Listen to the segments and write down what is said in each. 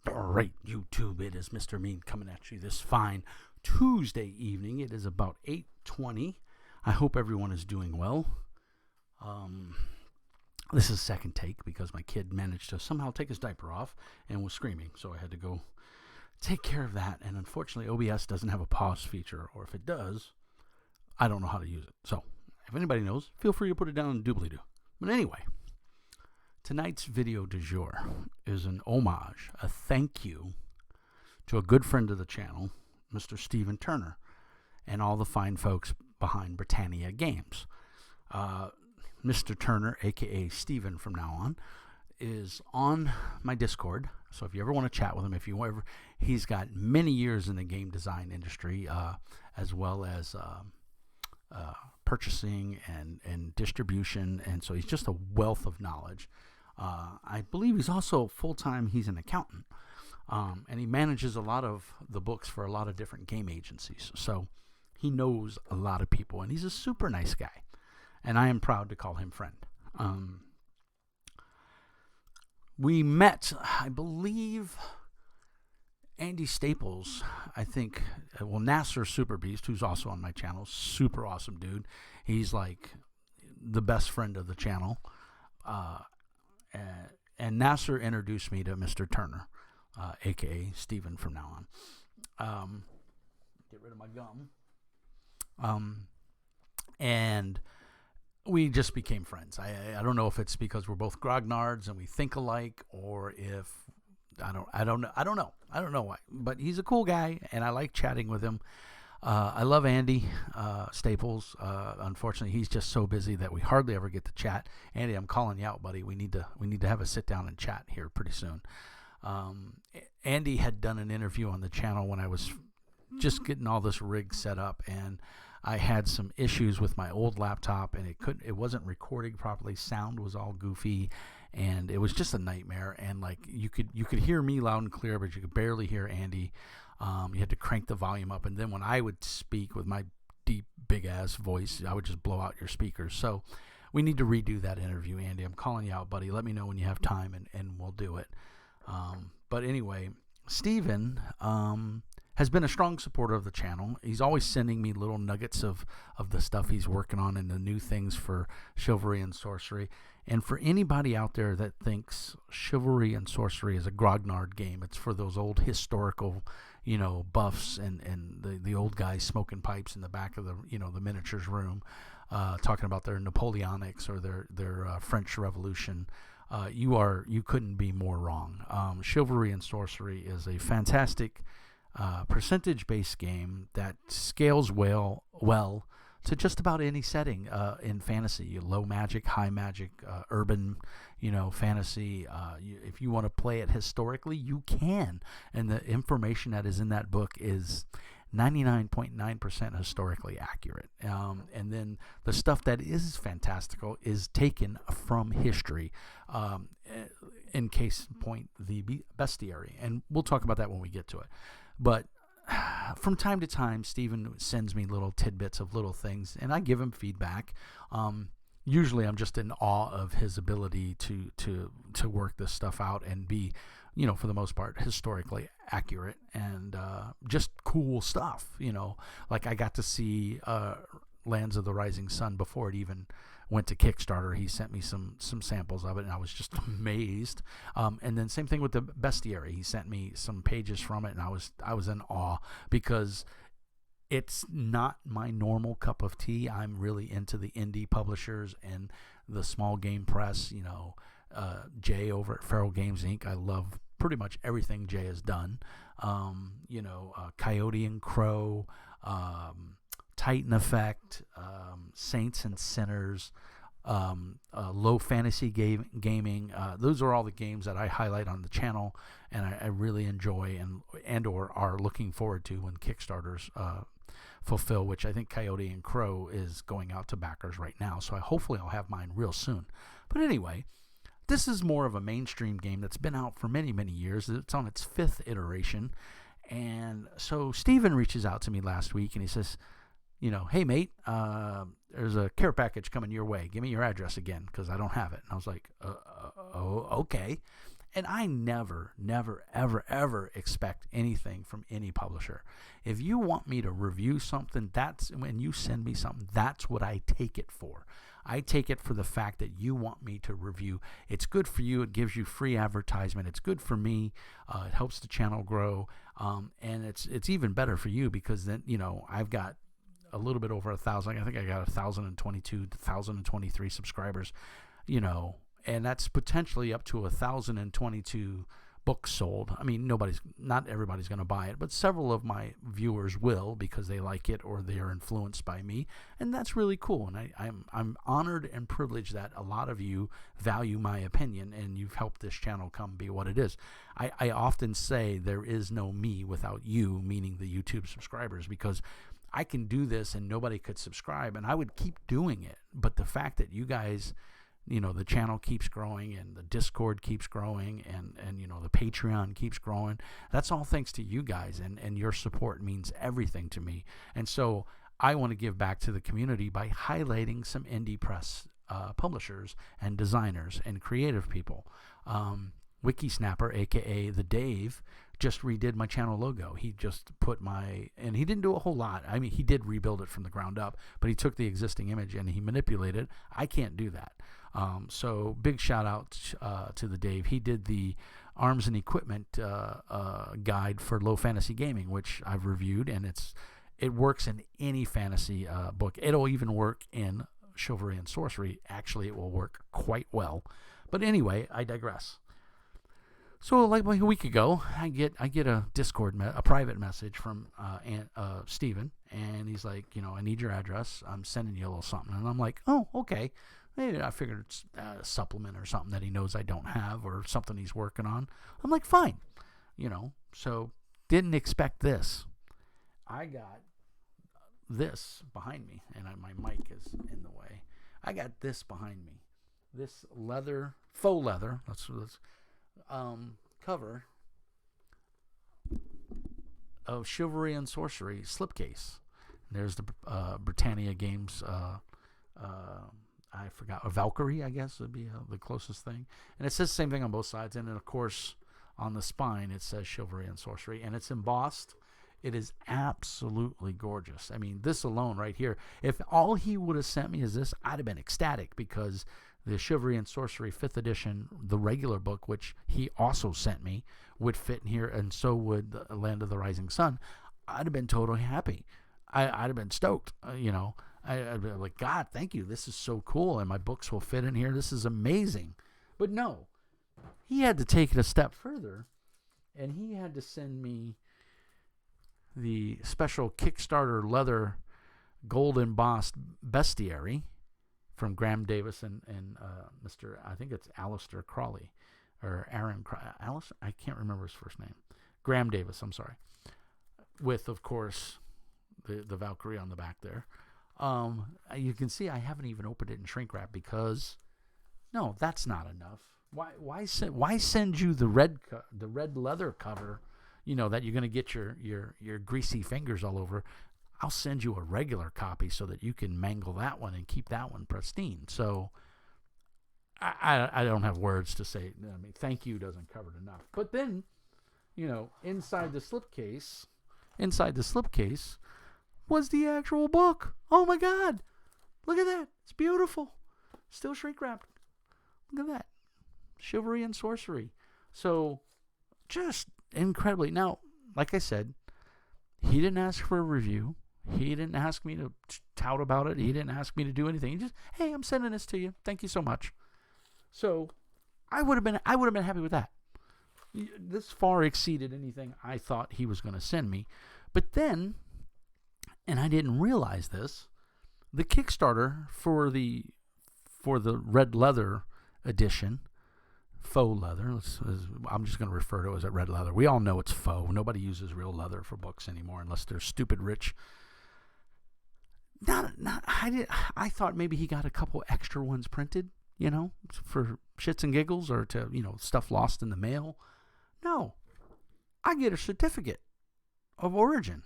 All right, YouTube, it is Mr. Mean coming at you this fine Tuesday evening. It is about 8:20. I hope everyone is doing well. This is second take because my kid managed to somehow take his diaper off and was screaming, so I had to go take care of that. And unfortunately, OBS doesn't have a pause feature, or if it does, I don't know how to use it. So if anybody knows, feel free to put it down in doobly-doo. But anyway, tonight's video du jour is an homage, a thank you to a good friend of the channel, Mr. Stephen Turner, and all the fine folks behind Britannia Games. Mr. Turner, aka Stephen from now on, is on my Discord. So if you ever want to chat with him, he's got many years in the game design industry, as well as purchasing and distribution, and so he's just a wealth of knowledge. I believe he's also full-time, he's an accountant, and he manages a lot of the books for a lot of different game agencies, so he knows a lot of people, and he's a super nice guy, and I am proud to call him friend. We met, I believe, Andy Staples, I think, Nasser Super Beast, who's also on my channel, super awesome dude. He's like the best friend of the channel. And Nasser introduced me to Mr. Turner, aka Stephen from now on. Get rid of my gum. And we just became friends. I don't know if it's because we're both grognards and we think alike, or if I don't know why. But he's a cool guy, and I like chatting with him. I love Andy Staples. Unfortunately, he's just so busy that we hardly ever get to chat. Andy, I'm calling you out, buddy. We need to have a sit down and chat here pretty soon. Andy had done an interview on the channel when I was just getting all this rig set up, and I had some issues with my old laptop, and it wasn't recording properly. Sound was all goofy, and it was just a nightmare. And like you could hear me loud and clear, but you could barely hear Andy. You had to crank the volume up, and then when I would speak with my deep, big-ass voice, I would just blow out your speakers. So we need to redo that interview, Andy. I'm calling you out, buddy. Let me know when you have time, and we'll do it. But anyway, Steven has been a strong supporter of the channel. He's always sending me little nuggets of the stuff he's working on and the new things for Chivalry and Sorcery. And for anybody out there that thinks Chivalry and Sorcery is a grognard game, it's for those old historical, buffs and the old guys smoking pipes in the back of the, the miniatures room, talking about their Napoleonics or their French Revolution. You couldn't be more wrong. Chivalry and Sorcery is a fantastic percentage-based game that scales well to just about any setting in fantasy. Low magic, high magic, urban, fantasy. If you want to play it historically, you can. And the information that is in that book is 99.9% historically accurate. And then the stuff that is fantastical is taken from history. In case point, the bestiary. And we'll talk about that when we get to it. But from time to time, Stephen sends me little tidbits of little things, and I give him feedback. Usually I'm just in awe of his ability to work this stuff out and be, for the most part, historically accurate and just cool stuff. Like I got to see Lands of the Rising Sun before it even went to Kickstarter. He sent me some samples of it, and I was just amazed. And then same thing with the bestiary. He sent me some pages from it, and I was in awe because it's not my normal cup of tea. I'm really into the indie publishers and the small game press. Jay over at Feral Games Inc. I love pretty much everything Jay has done. Coyote and Crow, Titan Effect, Saints and Sinners, Low Fantasy Gaming. Those are all the games that I highlight on the channel, and I really enjoy and or are looking forward to when Kickstarters fulfill, which I think Coyote and Crow is going out to backers right now, so hopefully I'll have mine real soon. But anyway, this is more of a mainstream game that's been out for many, many years. It's on its 5th iteration, and so Steven reaches out to me last week, and he says, hey, mate, there's a care package coming your way. Give me your address again, because I don't have it. And I was like, oh, okay. And I never, ever, ever expect anything from any publisher. If you want me to review something, that's when you send me something, that's what I take it for. I take it for the fact that you want me to review. It's good for you. It gives you free advertisement. It's good for me. It helps the channel grow. And it's even better for you because then, I've got a little bit over 1,000. I think I got 1,022, 1,023 subscribers, and that's potentially up to 1,022 books sold. I mean, not everybody's going to buy it, but several of my viewers will because they like it or they are influenced by me, and that's really cool. And I'm honored and privileged that a lot of you value my opinion, and you've helped this channel come be what it is. I often say there is no me without you, meaning the YouTube subscribers, because I can do this and nobody could subscribe, and I would keep doing it. But the fact that you guys, the channel keeps growing and the Discord keeps growing and the Patreon keeps growing. That's all thanks to you guys, and your support means everything to me. And so I want to give back to the community by highlighting some indie press publishers and designers and creative people. WikiSnapper, aka the Dave, just redid my channel logo. He just put and he didn't do a whole lot. I mean, he did rebuild it from the ground up, but he took the existing image and he manipulated it. I can't do that. So big shout out to the Dave. He did the arms and equipment guide for low fantasy gaming, which I've reviewed, and it works in any fantasy book. It'll even work in Chivalry and Sorcery. Actually, it will work quite well. But anyway, I digress. So like a week ago, I get a Discord, a private message from Steven, and he's like, I need your address. I'm sending you a little something. And I'm like, oh, okay. Maybe I figured it's a supplement or something that he knows I don't have or something he's working on. I'm like, fine. So didn't expect this. I got this behind me, and my mic is in the way. I got this behind me. This faux leather, let's cover of Chivalry and Sorcery slipcase. There's the Britannia Games, I forgot, a Valkyrie, I guess would be the closest thing. And it says the same thing on both sides. And then, of course, on the spine, it says Chivalry and Sorcery. And it's embossed. It is absolutely gorgeous. I mean, this alone right here, if all he would have sent me is this, I'd have been ecstatic, because the Chivalry and Sorcery 5th edition, the regular book, which he also sent me, would fit in here, and so would the Land of the Rising Sun. I'd have been totally happy. I'd have been stoked, I'd be like, God, thank you. This is so cool, and my books will fit in here. This is amazing. But no, he had to take it a step further, and he had to send me the special Kickstarter leather gold embossed bestiary from Graham Davis and Mr. I think it's Alistair Crawley or Aaron Alice. I can't remember his first name. Graham Davis. I'm sorry. With, of course, the Valkyrie on the back there. You can see I haven't even opened it in shrink wrap because, no, that's not enough. Why send you the red leather cover, that you're going to get your greasy fingers all over? I'll send you a regular copy so that you can mangle that one and keep that one pristine. So I don't have words to say. I mean, thank you doesn't cover it enough. But then, inside the slipcase was the actual book. Oh my God. Look at that. It's beautiful. Still shrink wrapped. Look at that. Chivalry and Sorcery. So just incredibly. Now, like I said, he didn't ask for a review. He didn't ask me to tout about it. He didn't ask me to do anything. He just, hey, I'm sending this to you. Thank you so much. So I would have been happy with that. This far exceeded anything I thought he was going to send me. But then, and I didn't realize this, the Kickstarter for the red leather edition, faux leather, I'm just going to refer to it as red leather. We all know it's faux. Nobody uses real leather for books anymore unless they're stupid rich. I thought maybe he got a couple extra ones printed, for shits and giggles or to, stuff lost in the mail. No, I get a certificate of origin.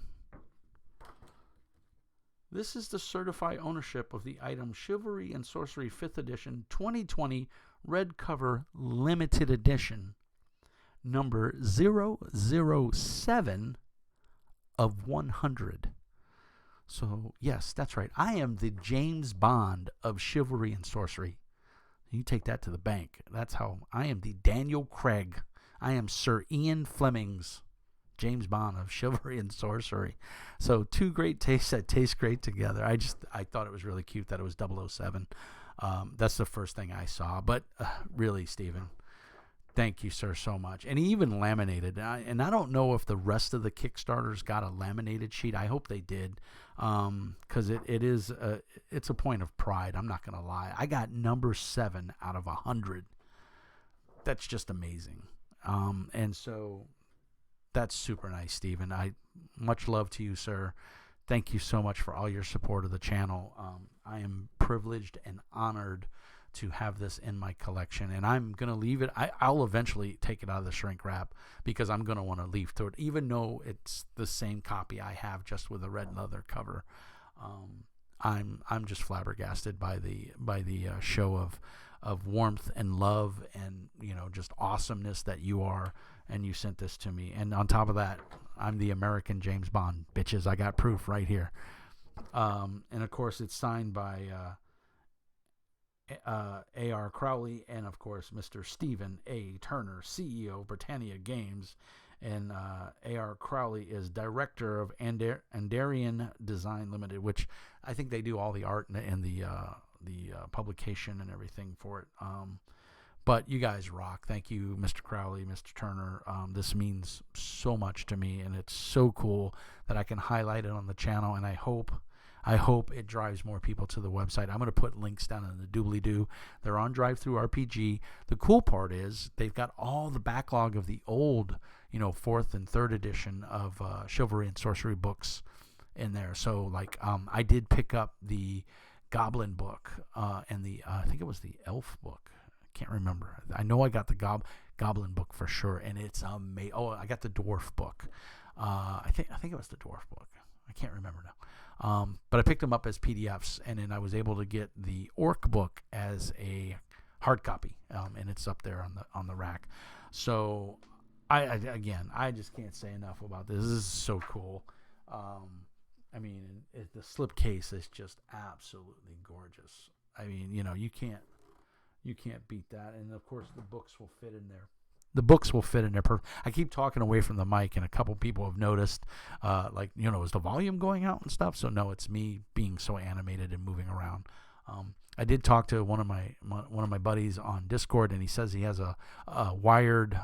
This is to certify ownership of the item Chivalry and Sorcery 5th edition 2020 red cover limited edition number 007 of 100. So, yes, that's right. I am the James Bond of Chivalry and Sorcery. You take that to the bank. That's how I am the Daniel Craig. I am Sir Ian Fleming's James Bond of Chivalry and Sorcery. So two great tastes that taste great together. I thought it was really cute that it was 007. That's the first thing I saw. But really, Stephen, thank you, sir, so much. And he even laminated. And I don't know if the rest of the Kickstarters got a laminated sheet. I hope they did, because it's a point of pride. I'm not going to lie. I got number 7 out of 100. That's just amazing. And so that's super nice, Stephen. Much love to you, sir. Thank you so much for all your support of the channel. I am privileged and honored to have this in my collection, and I'm going to leave it. I'll eventually take it out of the shrink wrap because I'm going to want to leaf through it, even though it's the same copy I have, just with a red leather cover. I'm just flabbergasted by the show of warmth and love and, just awesomeness that you are, and you sent this to me. And on top of that, I'm the American James Bond, bitches. I got proof right here. And of course it's signed by A.R. Crowley and of course Mr. Stephen A. Turner, CEO Britannia Games, and A.R. Crowley is director of Andarian Design Limited, which I think they do all the art and the publication and everything for it. But you guys rock. Thank you, Mr. Crowley, Mr. Turner. This means so much to me, and it's so cool that I can highlight it on the channel, and I hope it drives more people to the website. I'm going to put links down in the doobly-doo. They're on Drive-Thru-RPG. The cool part is they've got all the backlog of the old, 4th and 3rd edition of Chivalry and Sorcery books in there. So, like, I did pick up the Goblin book and the I think it was the Elf book. I can't remember. I know I got the Goblin book for sure, and it's amazing. Oh, I got the Dwarf book. I think it was the Dwarf book. I can't remember now. But I picked them up as PDFs, and then I was able to get the Orc book as a hard copy, and it's up there on the rack. So I just can't say enough about this. This is so cool. The slip case is just absolutely gorgeous. You can't beat that. And of course, the books will fit in there. The books will fit in there perfect. I keep talking away from the mic, and a couple people have noticed, is the volume going out and stuff? So no, it's me being so animated and moving around. I did talk to one of my buddies on Discord, and he says he has a wired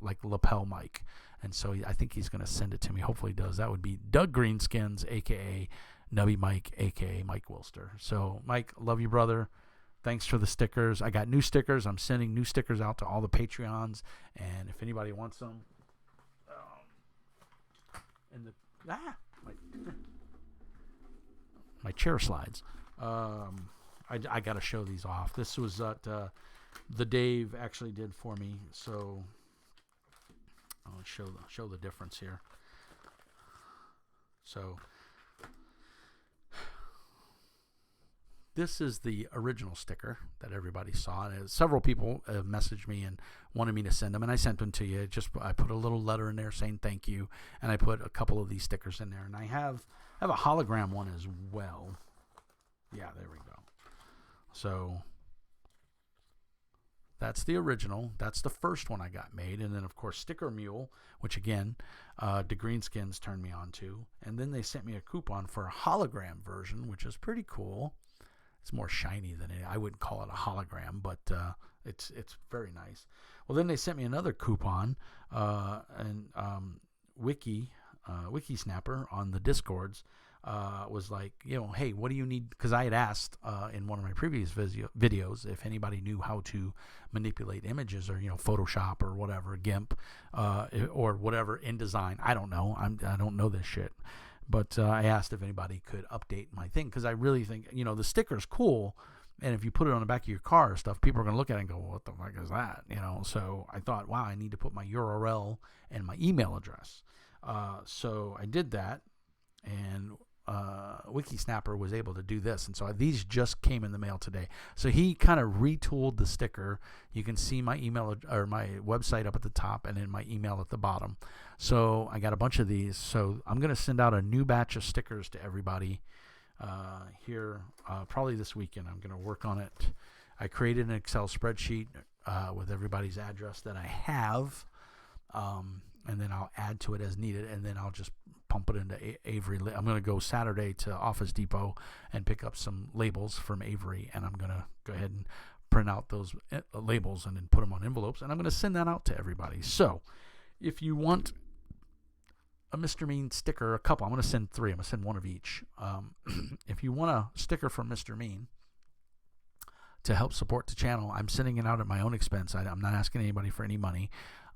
lapel mic, and so I think he's going to send it to me. Hopefully he does. That would be Doug Greenskins, aka Nubby Mike, aka Mike Wilster. So Mike, love you, brother. Thanks for the stickers. I got new stickers. I'm sending new stickers out to all the Patreons, and if anybody wants them, my chair slides. I got to show these off. This was the Dave actually did for me, so I'll show the difference here. So this is the original sticker that everybody saw. And several people have messaged me and wanted me to send them, and I sent them to you. I put a little letter in there saying thank you, and I put a couple of these stickers in there. And I have a hologram one as well. Yeah, there we go. So that's the original. That's the first one I got made. And then, of course, Sticker Mule, which, again, the Greenskins turned me on to. And then they sent me a coupon for a hologram version, which is pretty cool. It's more shiny than I wouldn't call it a hologram, but it's very nice. Well, then they sent me another coupon, and Wiki Snapper on the Discords was like, hey, what do you need? Because I had asked in one of my previous videos if anybody knew how to manipulate images or Photoshop or whatever, GIMP or whatever InDesign. I don't know. I don't know this shit. But I asked if anybody could update my thing, because I really think, the sticker's cool, and if you put it on the back of your car or stuff, people are going to look at it and go, what the fuck is that? So I thought, wow, I need to put my URL and my email address. So I did that, and Wiki Snapper was able to do this, and so these just came in the mail today. So he kind of retooled the sticker. You can see my email or my website up at the top, and then my email at the bottom. So I got a bunch of these. So I'm going to send out a new batch of stickers to everybody here probably this weekend. I'm going to work on it. I created an Excel spreadsheet with everybody's address that I have, and then I'll add to it as needed, and then I'll just pump it into Avery. I'm going to go Saturday to Office Depot and pick up some labels from Avery, and I'm going to go ahead and print out those labels and then put them on envelopes, and I'm going to send that out to everybody. So if you want a Mr. Mean sticker, a couple, I'm going to send 3. I'm going to send one of each. If you want a sticker from Mr. Mean to help support the channel, I'm sending it out at my own expense. I'm not asking anybody for any money.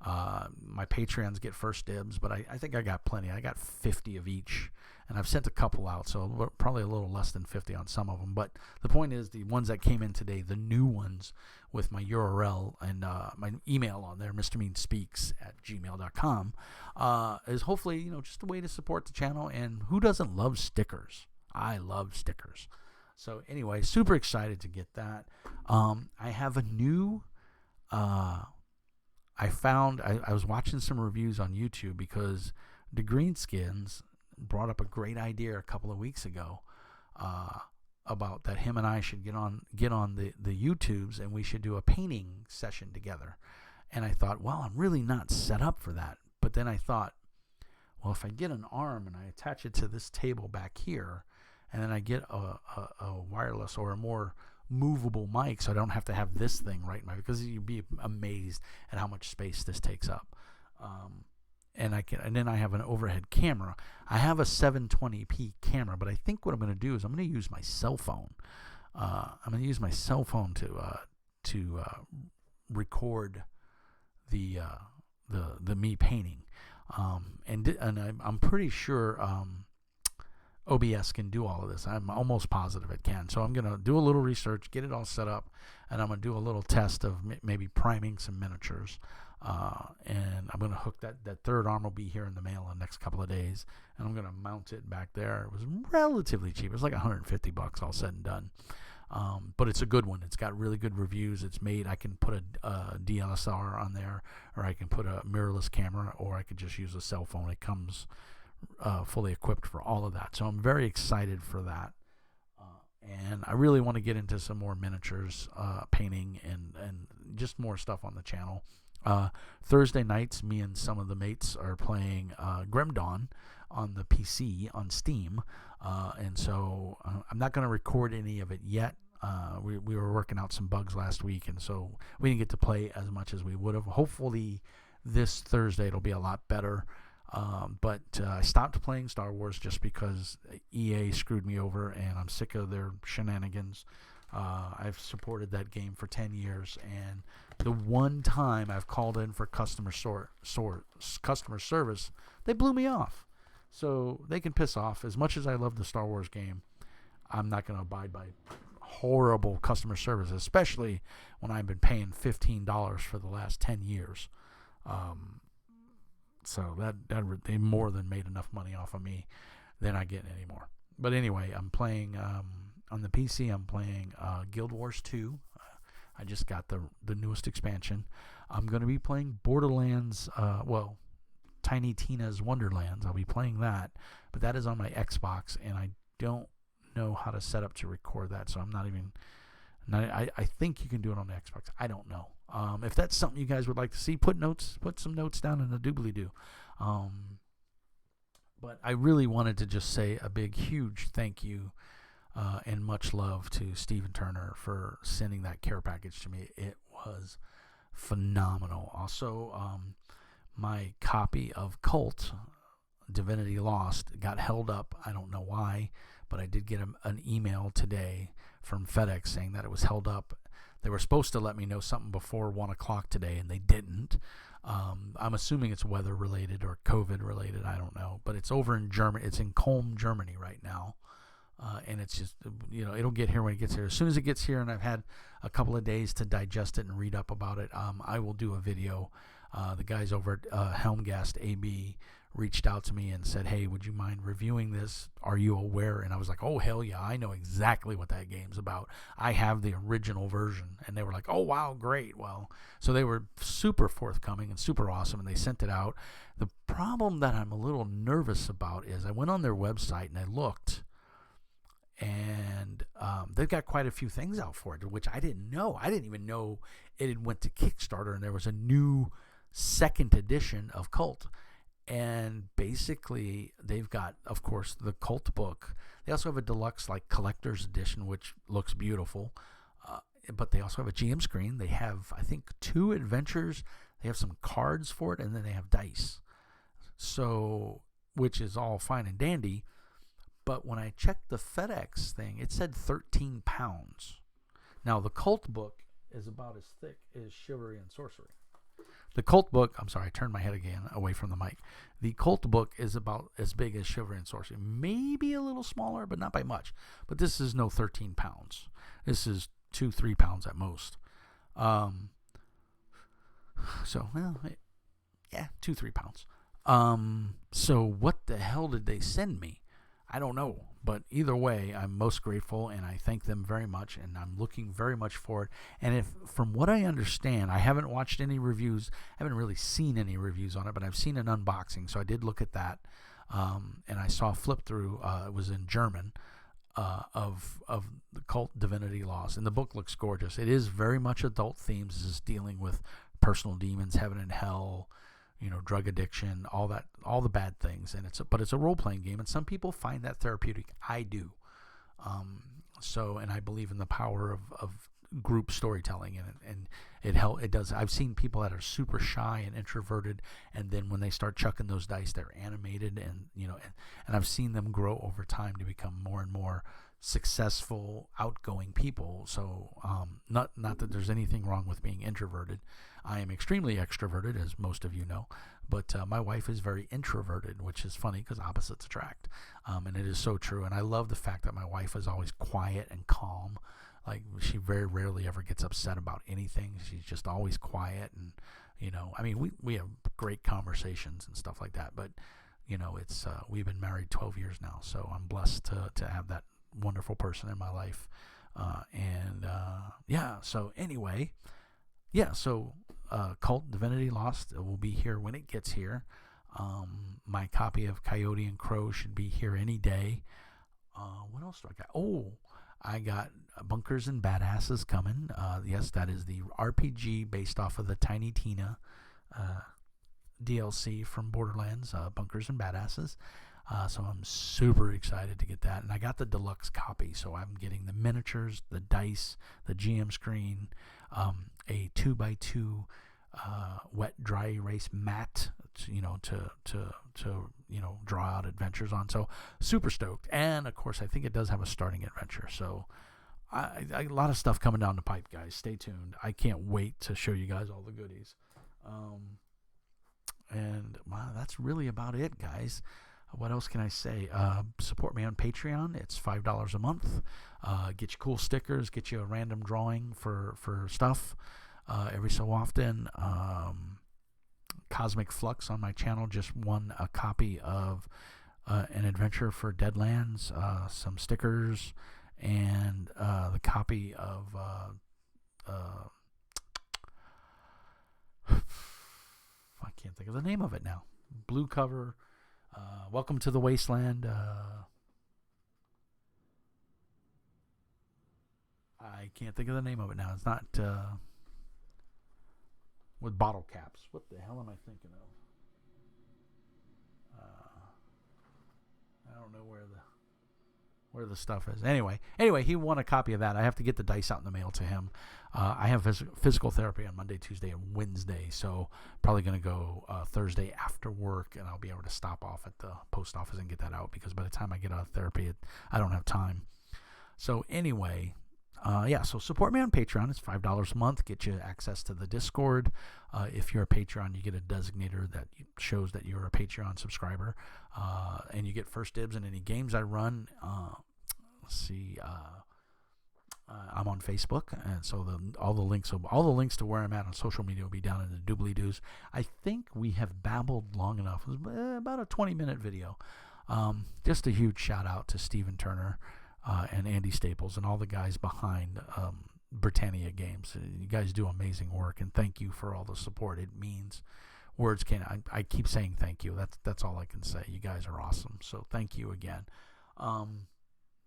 My Patreons get first dibs, but I think I got plenty. I got 50 of each, and I've sent a couple out, so probably a little less than 50 on some of them. But the point is, the ones that came in today, the new ones with my URL and my email on there, mrmeanspeaks@gmail.com, is hopefully just a way to support the channel. And who doesn't love stickers? I love stickers. So anyway, super excited to get that. I have a new. I was watching some reviews on YouTube because the Greenskins brought up a great idea a couple of weeks ago about that him and I should get on the YouTubes, and we should do a painting session together. And I thought, well, I'm really not set up for that. But then I thought, well, if I get an arm and I attach it to this table back here, and then I get a wireless or a more movable mic, so I don't have to have this thing right now, because you'd be amazed at how much space this takes up. And then I have an overhead camera. I have a 720p camera, but I think what I'm going to do is I'm going to use my cell phone. I'm going to use my cell phone to record the me painting. And I'm pretty sure OBS can do all of this. I'm almost positive it can. So I'm going to do a little research, get it all set up, and I'm going to do a little test of maybe priming some miniatures. And I'm going to hook that third arm will be here in the mail in the next couple of days, and I'm going to mount it back there. It was relatively cheap. It was like $150 all said and done. But it's a good one. It's got really good reviews. It's made. I can put a DSLR on there, or I can put a mirrorless camera, or I could just use a cell phone. It comes fully equipped for all of that. So I'm very excited for that. And I really want to get into some more miniatures painting and just more stuff on the channel. Thursday nights, me and some of the mates are playing Grim Dawn on the PC on Steam. And so I'm not going to record any of it yet. We were working out some bugs last week, and so we didn't get to play as much as we would have. Hopefully this Thursday it'll be a lot better. But I stopped playing Star Wars just because EA screwed me over, and I'm sick of their shenanigans. I've supported that game for 10 years, and the one time I've called in for customer service, they blew me off. So they can piss off. As much as I love the Star Wars game, I'm not going to abide by horrible customer service, especially when I've been paying $15 for the last 10 years. So that they more than made enough money off of me. They're not getting any more. But anyway, I'm playing on the PC. I'm playing Guild Wars 2. I just got the newest expansion. I'm going to be playing Borderlands. Tiny Tina's Wonderlands. I'll be playing that, but that is on my Xbox, and I don't know how to set up to record that. So I'm not even. I think you can do it on the Xbox. I don't know. If that's something you guys would like to see, put some notes down in the doobly-doo. But I really wanted to just say a big, huge thank you and much love to Stephen Turner for sending that care package to me. It was phenomenal. Also, my copy of Cult, Divinity Lost, got held up. I don't know why, but I did get an email today from FedEx saying that it was held up. They were supposed to let me know something before 1 o'clock today, and they didn't. I'm assuming it's weather related or COVID related. I don't know, but it's over in Germany. It's in Köln, Germany right now. And it's just, it'll get here when it gets here. As soon as it gets here and I've had a couple of days to digest it and read up about it, I will do a video. The guys over at Helmgast AB reached out to me and said, hey, would you mind reviewing this? Are you aware? And I was like, oh, hell yeah, I know exactly what that game's about. I have the original version. And they were like, oh, wow, great. Well, so they were super forthcoming and super awesome, and they sent it out. The problem that I'm a little nervous about is I went on their website and I looked, and they've got quite a few things out for it, which I didn't know. I didn't even know it had went to Kickstarter, and there was a new second edition of Cult. And basically, they've got, of course, the Cult book. They also have a deluxe, like, collector's edition, which looks beautiful. But they also have a GM screen. They have, I think, 2 adventures. They have some cards for it, and then they have dice. So, which is all fine and dandy. But when I checked the FedEx thing, it said 13 pounds. Now, the Cult book is about as thick as Chivalry and Sorcery. The Cult book, I'm sorry, I turned my head again away from the mic. The Cult book is about as big as Chivalry and Sorcery. Maybe a little smaller, but not by much. But this is no 13 pounds. This is 2-3 pounds at most. So, well, yeah, 2-3 pounds. So what the hell did they send me? I don't know, but either way, I'm most grateful, and I thank them very much, and I'm looking very much for it. And if, from what I understand, I haven't watched any reviews, I haven't really seen any reviews on it, but I've seen an unboxing, so I did look at that, and I saw a flip through, it was in German, of the Cult Divinity Lost, and the book looks gorgeous. It is very much adult themes. This is dealing with personal demons, heaven and hell, drug addiction, all the bad things, and it's a role-playing game, and some people find that therapeutic. I do. And I believe in the power of group storytelling, and it does. I've seen people that are super shy and introverted, and then when they start chucking those dice, they're animated, and I've seen them grow over time to become more and more successful, outgoing people. So not that there's anything wrong with being introverted. I am extremely extroverted, as most of you know, but my wife is very introverted, which is funny because opposites attract, and it is so true. And I love the fact that my wife is always quiet and calm. Like, she very rarely ever gets upset about anything. She's just always quiet, and we have great conversations and stuff like that. But it's we've been married 12 years now, so I'm blessed to have that wonderful person in my life. So anyway, Cult Divinity Lost will be here when it gets here. My copy of Coyote and Crow should be here any day. What else do I got? Oh, I got Bunkers and Badasses coming. Yes, that is the RPG based off of the Tiny Tina DLC from Borderlands, Bunkers and Badasses. So I'm super excited to get that. And I got the deluxe copy, so I'm getting the miniatures, the dice, the GM screen, a 2x2 wet dry erase mat, to draw out adventures on. So super stoked. And of course, I think it does have a starting adventure. So a lot of stuff coming down the pipe, guys. Stay tuned. I can't wait to show you guys all the goodies. Wow, that's really about it, guys. What else can I say? Support me on Patreon. It's $5 a month. Get you cool stickers. Get you a random drawing for stuff every so often. Cosmic Flux on my channel just won a copy of an adventure for Deadlands, some stickers, and the copy of I can't think of the name of it now. Blue cover. Welcome to the Wasteland. I can't think of the name of it now. It's not with bottle caps. What the hell am I thinking of? I don't know where the stuff is. Anyway, he won a copy of that. I have to get the dice out in the mail to him. I have physical therapy on Monday, Tuesday, and Wednesday, so probably going to go Thursday after work, and I'll be able to stop off at the post office and get that out, because by the time I get out of therapy, I don't have time. So anyway, so support me on Patreon. It's $5 a month. Get you access to the Discord. If you're a Patreon, you get a designator that shows that you're a Patreon subscriber, and you get first dibs in any games I run. Let's see. I'm on Facebook, and so all the links to where I'm at on social media will be down in the doobly-doos. I think we have babbled long enough. It was about a 20-minute video. Just a huge shout out to Stephen Turner and Andy Staples and all the guys behind Britannia Games. You guys do amazing work, and thank you for all the support. It means words can't. I keep saying thank you. That's all I can say. You guys are awesome. So thank you again.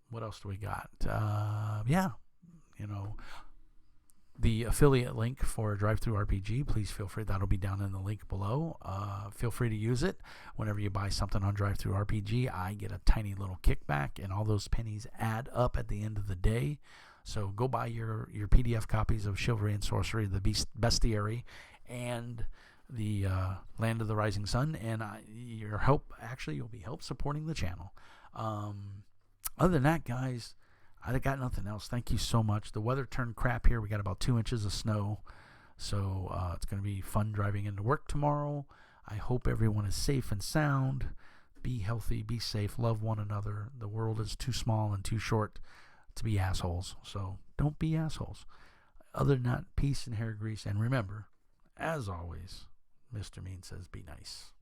What else do we got? The affiliate link for Drive-Thru RPG, please feel free. That'll be down in the link below. Feel free to use it. Whenever you buy something on Drive-Thru RPG, I get a tiny little kickback, and all those pennies add up at the end of the day. So go buy your PDF copies of Chivalry and Sorcery, the Bestiary, and the Land of the Rising Sun, and you'll be help supporting the channel. Other than that, guys, I got nothing else. Thank you so much. The weather turned crap here. We got about 2 inches of snow. So it's going to be fun driving into work tomorrow. I hope everyone is safe and sound. Be healthy. Be safe. Love one another. The world is too small and too short to be assholes. So don't be assholes. Other than that, peace and hair grease. And remember, as always, Mr. Mean says be nice.